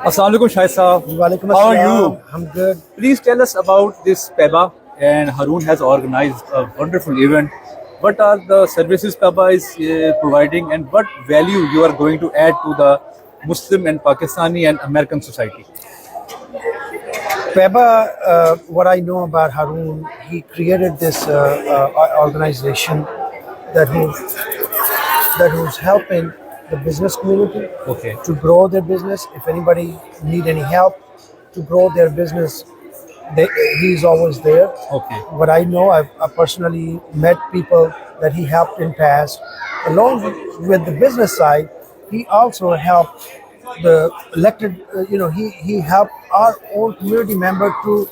Assalamu alaikum, Shah Sahab. Walaikum How are assalam. you? I'm good. Please tell us about this PABPA, and Haroon has organized a wonderful event. What are the services PABPA is providing, and what value you are going to add to the Muslim and Pakistani and American society? PABPA, what I know about Haroon, he created this organization that was helping the business community Okay. to grow their business. If anybody need any help to grow their business, he's always there. Okay. What I know, I personally met people that he helped in past. Along with the business side, he also helped the elected. He helped our own community member to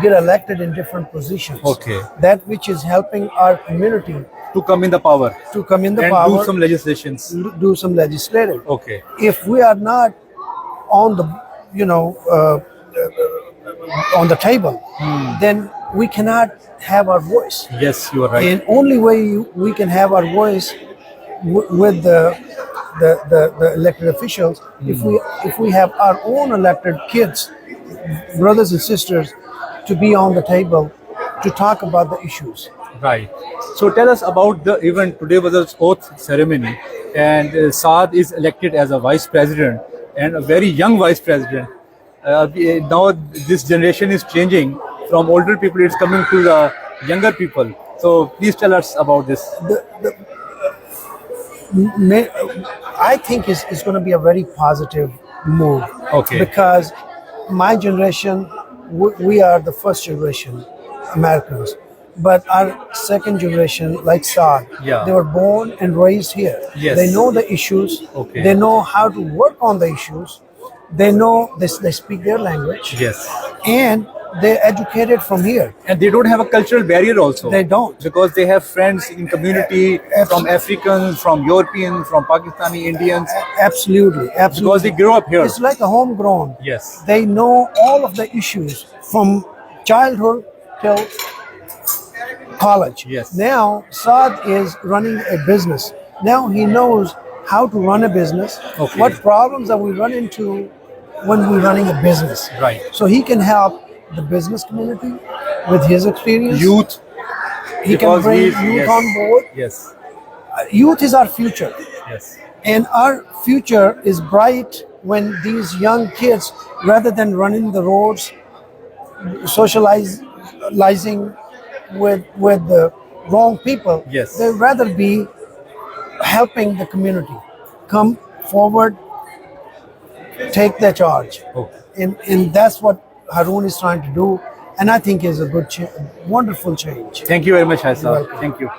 get elected in different positions. Okay. That which is helping our community To come in the power to come in the and power, do some legislations. do some legislative. Okay. If we are not on the, on the table, then we cannot have our voice. Yes, you are right. And only way we can have our voice with the elected officials if we have our own elected kids, brothers and sisters, to be on the table to talk about the issues. Right. So tell us about the event. Today was an oath ceremony, and Saad is elected as a vice president, and a very young vice president. Now this generation is changing. From older people, it's coming to the younger people. So please tell us about this. I think it's going to be a very positive move. Okay. Because my generation, we are the first generation Americans. But our second generation, like Saad, Yeah. they were born and raised here. Yes. They know the issues. Okay. They know how to work on the issues. They know they speak their language. Yes. And they're educated from here. And they don't have a cultural barrier also. They don't. Because they have friends in community from Africans, from Europeans, from Pakistani Indians. Absolutely. Absolutely. Because they grew up here. It's like a homegrown. Yes. They know all of the issues from childhood till college. Yes. Now Saad is running a business. Now he knows how to run a business. Okay. What problems are we run into when we're running a business? Right. So he can help the business community with his experience. Youth. He can because bring he's- youth yes. on board. Yes. Youth is our future. Yes. And our future is bright when these young kids, rather than running the roads, socializing with the wrong people, Yes. they'd rather be helping the community. Come forward, take the charge. Okay. And that's what Haroon is trying to do. And I think is a good, wonderful change. Thank you very much, Haisa. You're welcome. Thank you.